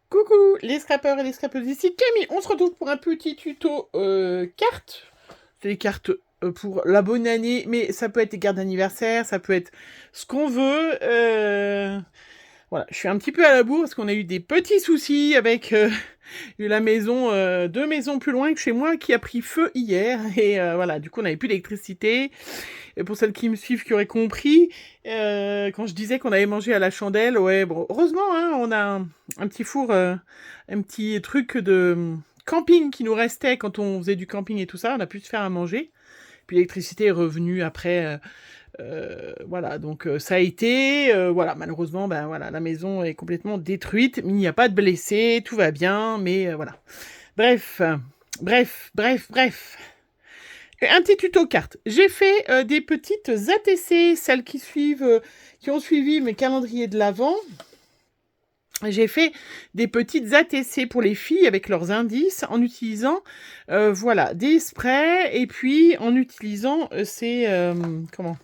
Coucou les scrappeurs et les scrappeuses, ici Camille, on se retrouve pour un petit tuto cartes. C'est des cartes pour la bonne année, mais ça peut être des cartes d'anniversaire, ça peut être ce qu'on veut. Voilà, je suis un petit peu à la bourre parce qu'on a eu des petits soucis avec la maison, 2 maisons plus loin que chez moi qui a pris feu hier. Et voilà, du coup on n'avait plus d'électricité. Et pour celles qui me suivent, qui auraient compris, quand je disais qu'on avait mangé à la chandelle, ouais, bon, heureusement, hein, on a un petit four, un petit truc de camping qui nous restait quand on faisait du camping et tout ça, on a pu se faire à manger. Puis l'électricité est revenue après, voilà, donc ça a été, voilà, malheureusement, ben voilà, la maison est complètement détruite, mais il n'y a pas de blessés, tout va bien, mais voilà. Bref, bref. Un petit tuto carte. J'ai fait des petites ATC, celles qui suivent, qui ont suivi mes calendriers de l'Avent. J'ai fait des petites ATC pour les filles avec leurs indices en utilisant, voilà, des sprays et puis en utilisant ces, comment,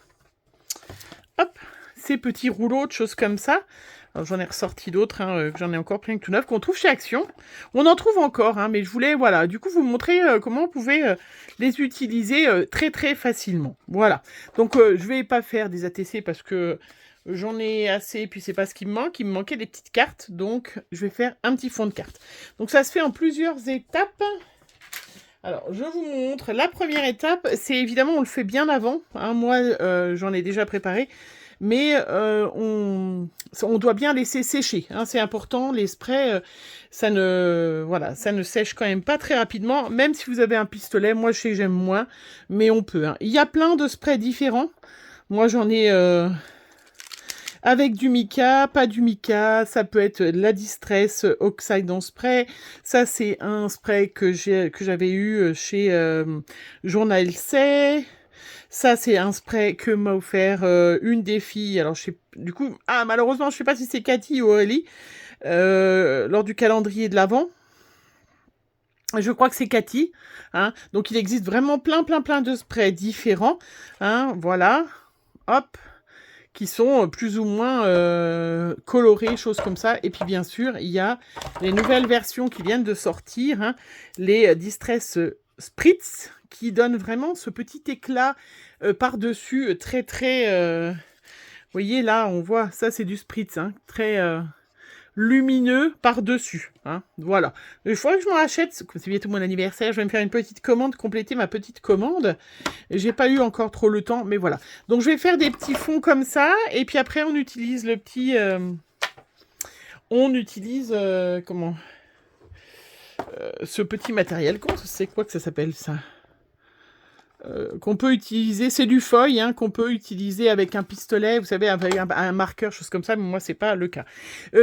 hop, ces petits rouleaux de choses comme ça. Alors, j'en ai ressorti d'autres, hein, j'en ai encore plein tout neuf qu'on trouve chez Action. On en trouve encore, hein, mais je voulais, voilà, du coup, vous montrer comment on pouvait les utiliser très très facilement. Voilà. Donc, je vais pas faire des ATC parce que j'en ai assez, puis c'est pas ce qui me manque. Il me manquait des petites cartes, donc je vais faire un petit fond de carte. Donc, ça se fait en plusieurs étapes. Alors, je vous montre. La première étape, c'est évidemment, on le fait bien avant. Hein, moi, j'en ai déjà préparé. Mais on doit bien laisser sécher. Hein, c'est important. Les sprays, ça ne sèche quand même pas très rapidement. Même si vous avez un pistolet, moi je sais que j'aime moins, mais on peut. Hein. Il y a plein de sprays différents. Moi j'en ai avec du mica, pas du mica. Ça peut être de la Distress Oxide spray. Ça c'est un spray que j'avais eu chez Journal C. Ça, c'est un spray que m'a offert une des filles. Alors, je sais, du coup, malheureusement, je sais pas si c'est Cathy ou Aurélie, lors du calendrier de l'Avent. Je crois que c'est Cathy. Hein. Donc, il existe vraiment plein de sprays différents. Hein, voilà. Hop. Qui sont plus ou moins colorés, choses comme ça. Et puis, bien sûr, il y a les nouvelles versions qui viennent de sortir. Hein, les Distress Spritz, qui donnent vraiment ce petit éclat par-dessus, très, vous voyez, là, on voit, ça, c'est du Spritz, hein, très lumineux par-dessus. Hein, voilà. Il faudrait que je m'en achète, comme c'est bientôt mon anniversaire, je vais me faire une petite commande, compléter ma petite commande. J'ai pas eu encore trop le temps, mais voilà. Donc, je vais faire des petits fonds comme ça, et puis après, on utilise le petit... comment ce petit matériel, comment c'est quoi que ça s'appelle, ça qu'on peut utiliser, c'est du feuille, hein, qu'on peut utiliser avec un pistolet, vous savez, avec un marqueur, chose comme ça, mais moi, c'est pas le cas.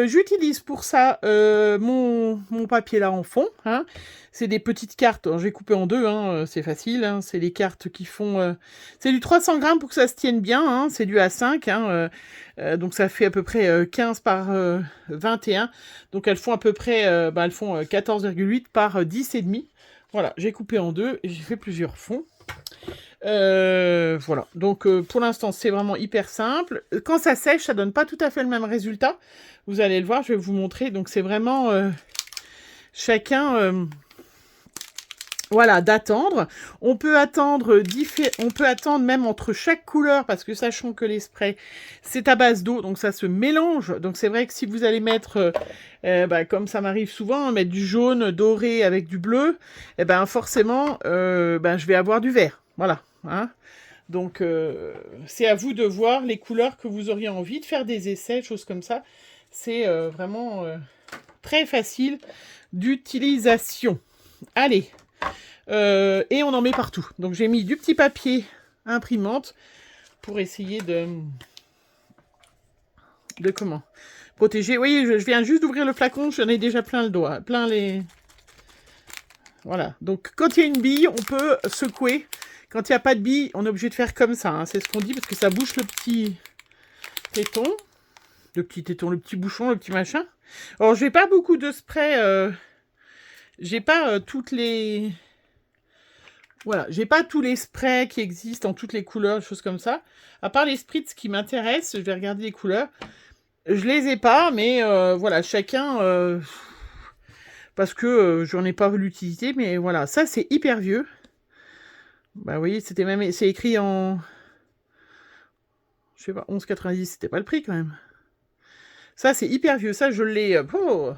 J'utilise pour ça mon papier là en fond, hein. C'est des petites cartes, j'ai coupé en deux, hein, c'est facile, hein, c'est les cartes qui font... c'est du 300 grammes pour que ça se tienne bien, hein, c'est du A5, hein, donc ça fait à peu près 15 par 21, donc elles font à peu près, elles font 14,8 par 10,5. Voilà, j'ai coupé en deux et j'ai fait plusieurs fonds. Voilà, donc pour l'instant c'est vraiment hyper simple. Quand ça sèche, ça donne pas tout à fait le même résultat. Vous allez le voir, je vais vous montrer. Donc c'est vraiment chacun, voilà, d'attendre. On peut attendre même entre chaque couleur parce que sachant que les sprays c'est à base d'eau, donc ça se mélange. Donc c'est vrai que si vous allez mettre comme ça m'arrive souvent, mettre du jaune doré avec du bleu, et ben forcément je vais avoir du vert. Voilà. Hein, donc, c'est à vous de voir les couleurs que vous auriez envie de faire des essais, choses comme ça. C'est vraiment très facile d'utilisation. Allez, et on en met partout. Donc, j'ai mis du petit papier imprimante pour essayer de comment protéger. Oui, je viens juste d'ouvrir le flacon, j'en ai déjà plein le doigt, plein les... Voilà, donc quand il y a une bille, on peut secouer. Quand il n'y a pas de bille, on est obligé de faire comme ça. Hein. C'est ce qu'on dit parce que ça bouche le petit téton. Le petit bouchon, le petit machin. Alors, j'ai pas beaucoup de spray. J'ai pas toutes les... Voilà, j'ai pas tous les sprays qui existent en toutes les couleurs, choses comme ça. À part les spritz qui m'intéressent, je vais regarder les couleurs. Je les ai pas, mais voilà, chacun... parce que j'en ai pas vu l'utilité, mais voilà. Ça, c'est hyper vieux. Bah, vous voyez, c'était même... C'est écrit en... Je sais pas, 11,90, c'était pas le prix, quand même. Ça, c'est hyper vieux. Ça, je l'ai... Oh.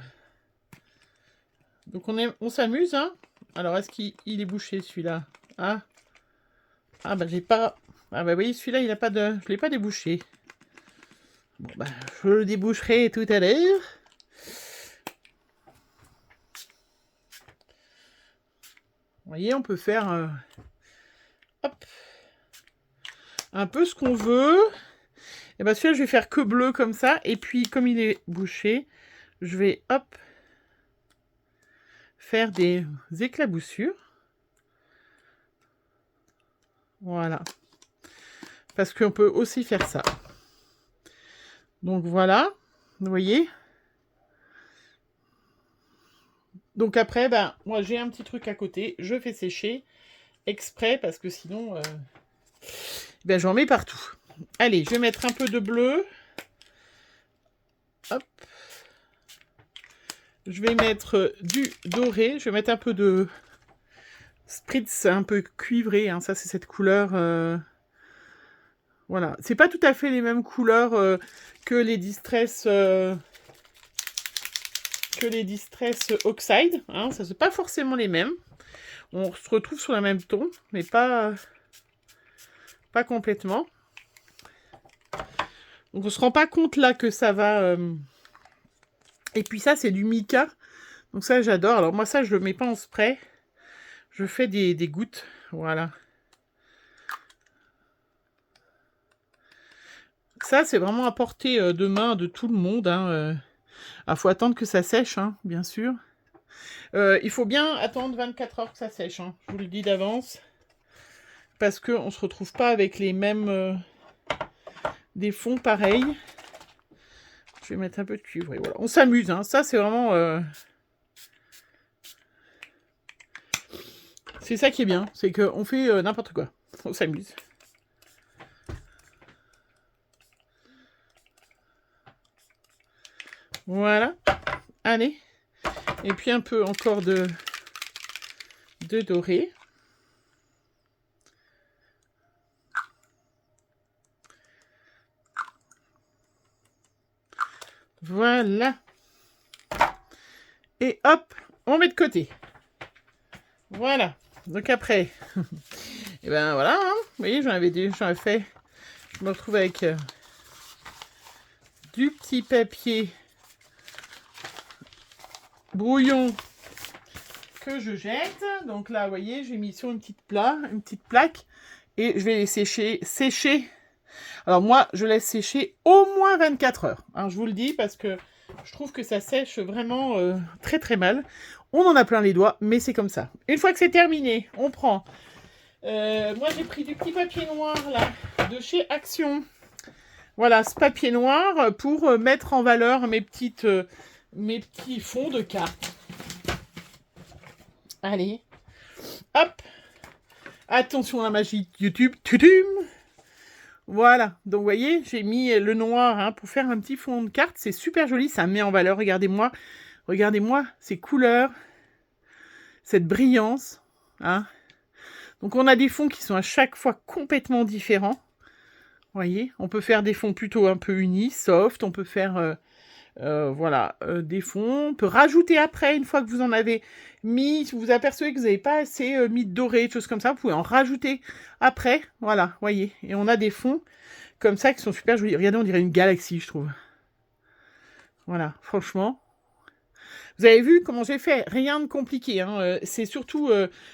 Donc, on s'amuse, hein. Alors, est-ce qu'il est bouché, celui-là? Ah. Ah, bah, j'ai pas... Ah, bah, vous voyez, celui-là, il a pas de... Je l'ai pas débouché. Bon, bah, je le déboucherai tout à l'heure. Vous voyez, on peut faire... hop. Un peu ce qu'on veut. Et bien celui-là, je vais faire que bleu comme ça. Et puis, comme il est bouché, je vais, hop, faire des éclaboussures. Voilà. Parce qu'on peut aussi faire ça. Donc, voilà. Vous voyez? Donc, après, ben, moi, j'ai un petit truc à côté. Je fais sécher exprès parce que sinon, ben, j'en mets partout. Allez, je vais mettre un peu de bleu. Hop. Je vais mettre du doré. Je vais mettre un peu de spritz un peu cuivré. Hein. Ça, c'est cette couleur... Voilà. C'est pas tout à fait les mêmes couleurs que les Distress... Oxide. Hein. Ça, c'est pas forcément les mêmes. On se retrouve sur le même ton, mais pas complètement. Donc, on se rend pas compte là que ça va... Et puis ça, c'est du mica. Donc ça, j'adore. Alors moi, ça, je le mets pas en spray. Je fais des gouttes. Voilà. Ça, c'est vraiment à portée de main de tout le monde. Hein. Ah, faut attendre que ça sèche, hein, bien sûr. Il faut bien attendre 24 heures que ça sèche. Hein. Je vous le dis d'avance. Parce qu'on ne se retrouve pas avec les mêmes... des fonds pareils. Je vais mettre un peu de cuivre. Et voilà. On s'amuse. Hein. Ça, c'est vraiment... C'est ça qui est bien. C'est qu'on fait n'importe quoi. On s'amuse. Voilà. Allez. Et puis un peu encore de doré. Voilà. Et hop, on met de côté. Voilà. Donc après, et ben voilà. Hein. Vous voyez, j'en avais fait. Je me retrouve avec du petit papier brouillon que je jette. Donc là, vous voyez, j'ai mis sur une petite plaque. Et je vais les sécher. Alors moi, je laisse sécher au moins 24 heures. Hein, je vous le dis parce que je trouve que ça sèche vraiment très très mal. On en a plein les doigts, mais c'est comme ça. Une fois que c'est terminé, on prend... moi, j'ai pris du petit papier noir, là, de chez Action. Voilà, ce papier noir pour mettre en valeur mes petits fonds de cartes. Allez. Hop. Attention à la magie de YouTube. Tudum. Voilà, donc vous voyez, j'ai mis le noir hein, pour faire un petit fond de carte. C'est super joli, ça met en valeur. Regardez-moi ces couleurs, cette brillance. Hein. Donc on a des fonds qui sont à chaque fois complètement différents. Vous voyez, on peut faire des fonds plutôt un peu unis, soft. On peut faire des fonds. On peut rajouter après, une fois que vous en avez mis, si vous vous apercevez que vous n'avez pas assez mis de doré, des choses comme ça, vous pouvez en rajouter après. Voilà, vous voyez. Et on a des fonds comme ça qui sont super jolis. Regardez, on dirait une galaxie, je trouve. Voilà, franchement. Vous avez vu comment j'ai fait? Rien de compliqué. Hein. C'est surtout,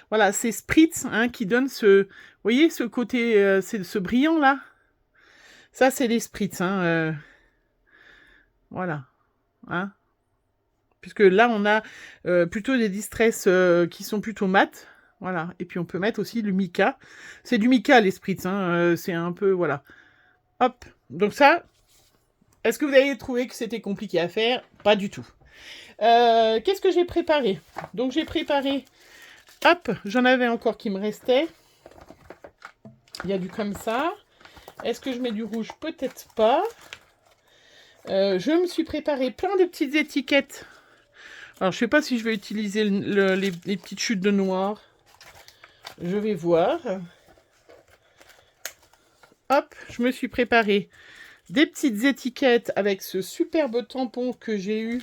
voilà, ces spritz hein, qui donnent ce... Vous voyez, ce côté, ce brillant-là? Ça, c'est les spritz. Hein, voilà. Hein. Puisque là, on a plutôt des distress qui sont plutôt mat. Voilà. Et puis, on peut mettre aussi du mica. C'est du mica, les spritz. Hein. C'est un peu... Voilà. Hop. Donc ça, est-ce que vous avez trouvé que c'était compliqué à faire? Pas du tout. Qu'est-ce que j'ai préparé? Donc, j'ai préparé... Hop, j'en avais encore qui me restait. Il y a du comme ça. Est-ce que je mets du rouge? Peut-être pas. Je me suis préparé plein de petites étiquettes Alors, je sais pas si je vais utiliser les petites chutes de noir. Je vais voir. Hop, je me suis préparé des petites étiquettes avec ce superbe tampon que j'ai eu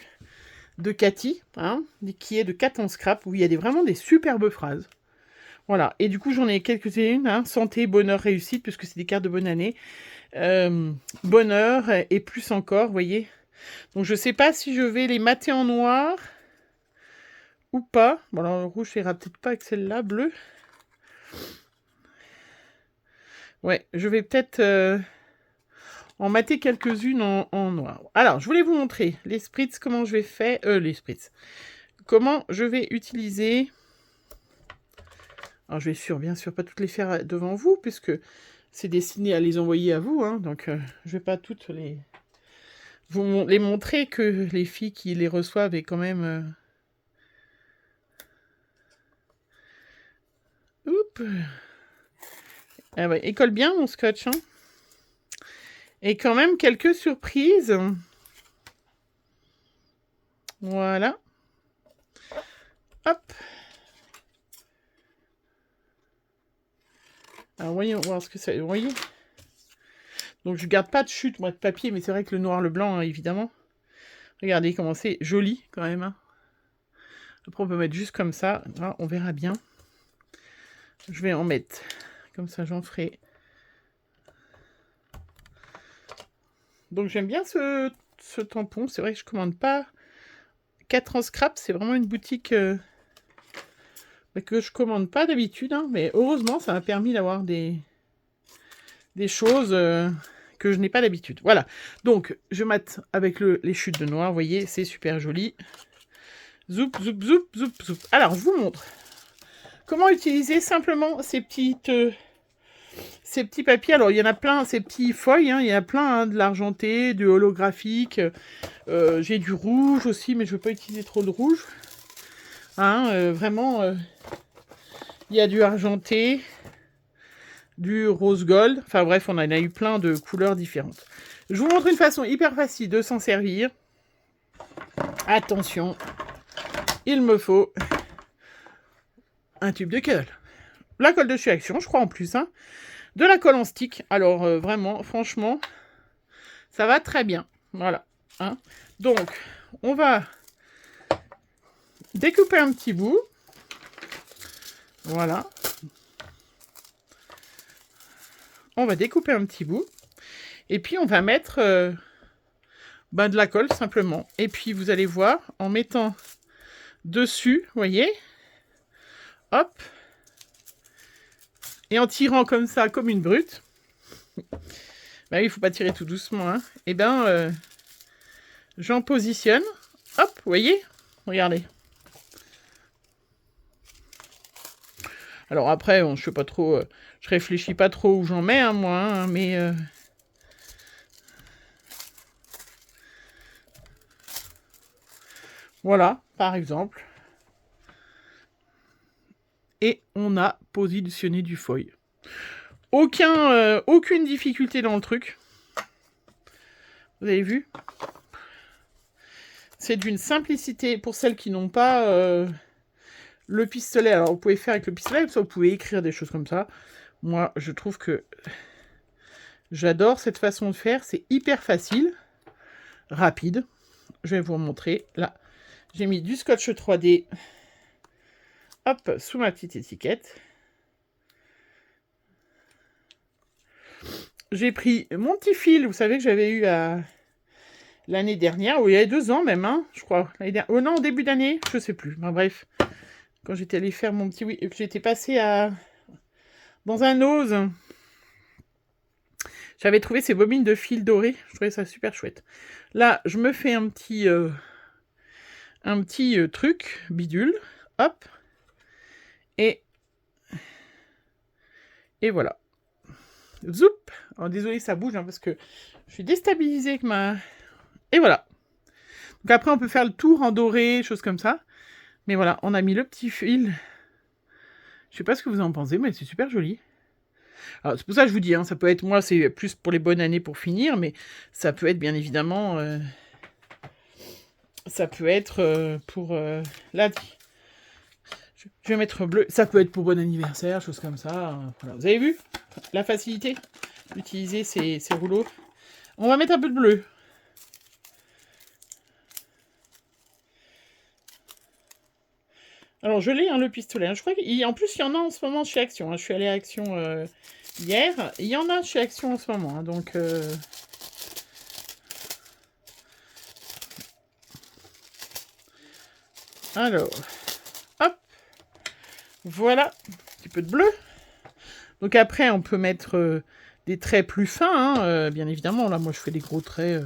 de Cathy, hein, qui est de 4 en scrap, où il y a vraiment des superbes phrases. Voilà, et du coup j'en ai quelques-unes, hein, santé, bonheur, réussite, puisque c'est des cartes de bonne année. Bonheur et plus encore, vous voyez. Donc je sais pas si je vais les mater en noir ou pas. Bon alors le rouge ira peut-être pas avec celle-là, bleu. Ouais, je vais peut-être en mater quelques-unes en noir. Alors, je voulais vous montrer les spritz, comment je vais faire... les spritz. Comment je vais utiliser... Alors, je vais bien sûr pas toutes les faire devant vous, puisque c'est destiné à les envoyer à vous. Hein, donc, je vais pas toutes vous les montrer, que les filles qui les reçoivent et quand même... Oups. Ah ouais, il colle bien mon scotch. Hein. Et quand même quelques surprises. Voilà. Hop. Alors, voyons voir ce que c'est. Vous voyez? Donc, je garde pas de chute, moi, de papier, mais c'est vrai que le noir, le blanc, hein, évidemment. Regardez comment c'est joli, quand même. Hein. Après, on peut mettre juste comme ça. Là, on verra bien. Je vais en mettre. Comme ça, j'en ferai. Donc, j'aime bien ce tampon. C'est vrai que je commande pas 4 en scrap. C'est vraiment une boutique que je commande pas d'habitude. Hein, mais heureusement, ça m'a permis d'avoir des choses que je n'ai pas d'habitude. Voilà. Donc, je mate avec les chutes de noir. Vous voyez, c'est super joli. Zoup, zoup, zoup, zoup, zoup. Alors, je vous montre comment utiliser simplement ces petits papiers. Alors, il y en a plein, ces petits feuilles. Hein, il y en a plein, hein, de l'argenté, du holographique. J'ai du rouge aussi, mais je ne veux pas utiliser trop de rouge. Hein, vraiment, il y a du argenté, du rose gold. Enfin bref, on en a eu plein de couleurs différentes. Je vous montre une façon hyper facile de s'en servir. Attention, il me faut un tube de colle. La colle de chez Action, je crois en plus. Hein. De la colle en stick. Alors vraiment, franchement, ça va très bien. Voilà. Hein. Donc, on va découper un petit bout. Voilà. On va découper un petit bout. Et puis, on va mettre de la colle, simplement. Et puis, vous allez voir, en mettant dessus, vous voyez, hop, et en tirant comme ça, comme une brute, bah oui, il ne faut pas tirer tout doucement, hein, et ben, j'en positionne, hop, vous voyez, regardez. Alors après, je sais pas trop, je réfléchis pas trop où j'en mets, hein, moi, hein, mais... Voilà, par exemple. Et on a positionné du foil. Aucune difficulté dans le truc. Vous avez vu? C'est d'une simplicité pour celles qui n'ont pas le pistolet. Alors, vous pouvez faire avec le pistolet, ça, vous pouvez écrire des choses comme ça. Moi, je trouve que j'adore cette façon de faire. C'est hyper facile, rapide. Je vais vous montrer. Là, j'ai mis du scotch 3D. Hop, sous ma petite étiquette. J'ai pris mon petit fil, vous savez, que j'avais eu l'année dernière, ou il y a 2 ans même, hein, je crois. Oh non, au début d'année, je sais plus. Enfin, bref, quand j'étais allée faire mon petit... Oui, que j'étais passée dans un ose. J'avais trouvé ces bobines de fil doré. Je trouvais ça super chouette. Là, je me fais un petit truc bidule. Hop. Et voilà. Zoup. Alors, désolé, ça bouge, hein, parce que je suis déstabilisée avec ma... Et voilà. Donc après, on peut faire le tour en doré, choses comme ça. Mais voilà, on a mis le petit fil. Je sais pas ce que vous en pensez, mais c'est super joli. Alors, c'est pour ça que je vous dis, hein, ça peut être... Moi, c'est plus pour les bonnes années pour finir, mais ça peut être, bien évidemment... Ça peut être pour là. Je vais mettre bleu. Ça peut être pour bon anniversaire, choses comme ça. Voilà. Vous avez vu la facilité d'utiliser ces rouleaux. On va mettre un peu de bleu. Alors, je l'ai, hein, le pistolet. Je crois qu'en plus, il y en a en ce moment chez Action. Je suis allée à Action hier. Il y en a chez Action en ce moment. Donc, alors, hop. Voilà. Un petit peu de bleu. Donc, après, on peut mettre des traits plus fins. Hein, bien évidemment. Là, moi, je fais des gros traits.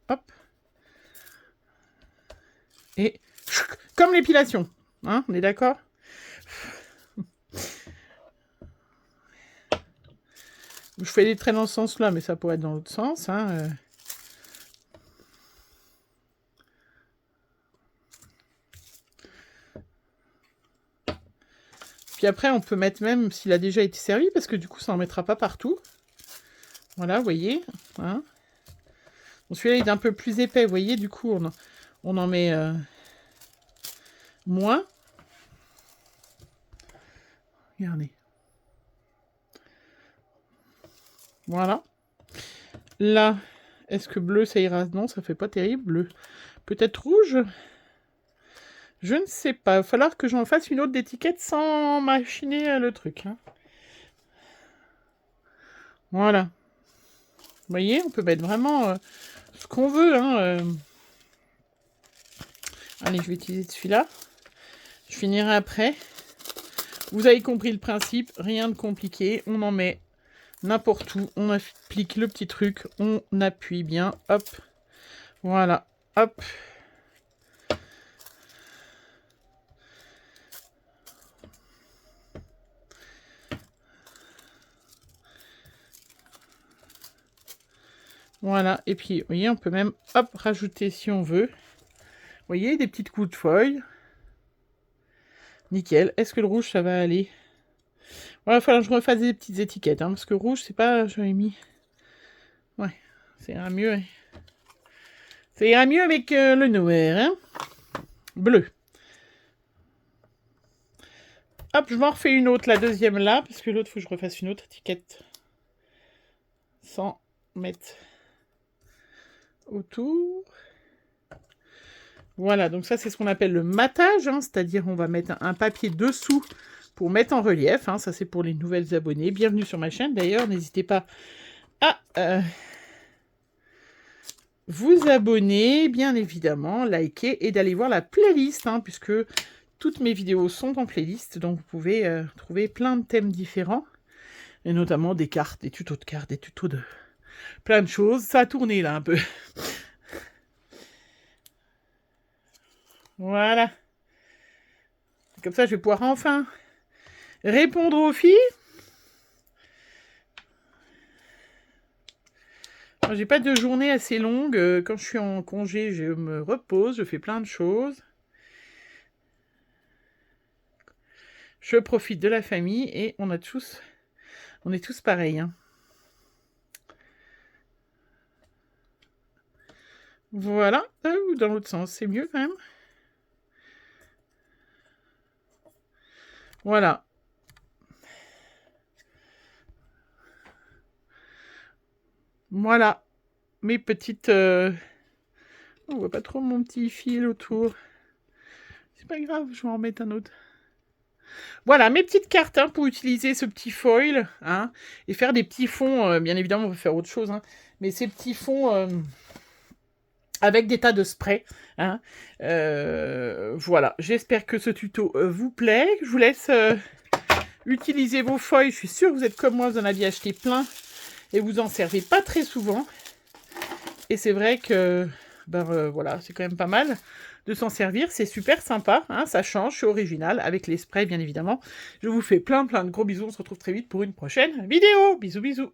Hop. Et comme l'épilation. Hein, on est d'accord? Je fais des traits dans ce sens-là, mais ça pourrait être dans l'autre sens. Hein. Puis après, on peut mettre même s'il a déjà été servi, parce que du coup, ça n'en mettra pas partout. Voilà, vous voyez. Hein. Bon, celui-là, il est un peu plus épais, vous voyez. Du coup, on en met moins. Regardez. Voilà. Là, est-ce que bleu, ça ira? Non, ça fait pas terrible, bleu. Peut-être rouge? Je ne sais pas. Il va falloir que j'en fasse une autre d'étiquette sans machiner le truc. Hein. Voilà. Vous voyez, on peut mettre vraiment ce qu'on veut. Hein, Allez, je vais utiliser celui-là. Je finirai après. Vous avez compris le principe, rien de compliqué. On en met n'importe où. On applique le petit truc. On appuie bien. Hop. Voilà. Hop. Voilà. Et puis, vous voyez, on peut même, hop, rajouter si on veut. Vous voyez, des petites coups de feuille. Nickel. Est-ce que le rouge, ça va aller? Voilà, il va falloir que je refasse des petites étiquettes. Hein, parce que rouge, c'est pas... J'avais mis... Ouais, ça ira mieux. Hein. Ça ira mieux avec le noir. Hein. Bleu. Hop, je m'en refais une autre, la deuxième là. Parce que l'autre, il faut que je refasse une autre étiquette. Sans mettre autour. Voilà, donc ça, c'est ce qu'on appelle le matage. Hein, c'est-à-dire, on va mettre un papier dessous pour mettre en relief. Hein, ça, c'est pour les nouvelles abonnés. Bienvenue sur ma chaîne. D'ailleurs, n'hésitez pas à vous abonner, bien évidemment, liker et d'aller voir la playlist, hein, puisque toutes mes vidéos sont en playlist. Donc, vous pouvez trouver plein de thèmes différents. Et notamment des cartes, des tutos de cartes, des tutos de plein de choses. Ça a tourné, là, un peu. Voilà. Comme ça, je vais pouvoir enfin répondre aux filles. J'ai pas de journée assez longue. Quand je suis en congé, je me repose, je fais plein de choses. Je profite de la famille et on est tous pareils. Hein. Voilà. Ou dans l'autre sens, c'est mieux quand même. Voilà. Voilà. Mes petites... On voit pas trop mon petit fil autour. C'est pas grave, je vais en remettre un autre. Voilà, mes petites cartes hein, pour utiliser ce petit foil. Hein, et faire des petits fonds. Bien évidemment, on va faire autre chose. Hein, mais ces petits fonds... avec des tas de sprays. Hein. Voilà, j'espère que ce tuto vous plaît. Je vous laisse utiliser vos feuilles. Je suis sûre que vous êtes comme moi, vous en aviez acheté plein. Et vous en servez pas très souvent. Et c'est vrai que, voilà, c'est quand même pas mal de s'en servir. C'est super sympa, hein, ça change, c'est original, avec les sprays, bien évidemment. Je vous fais plein de gros bisous. On se retrouve très vite pour une prochaine vidéo. Bisous, bisous.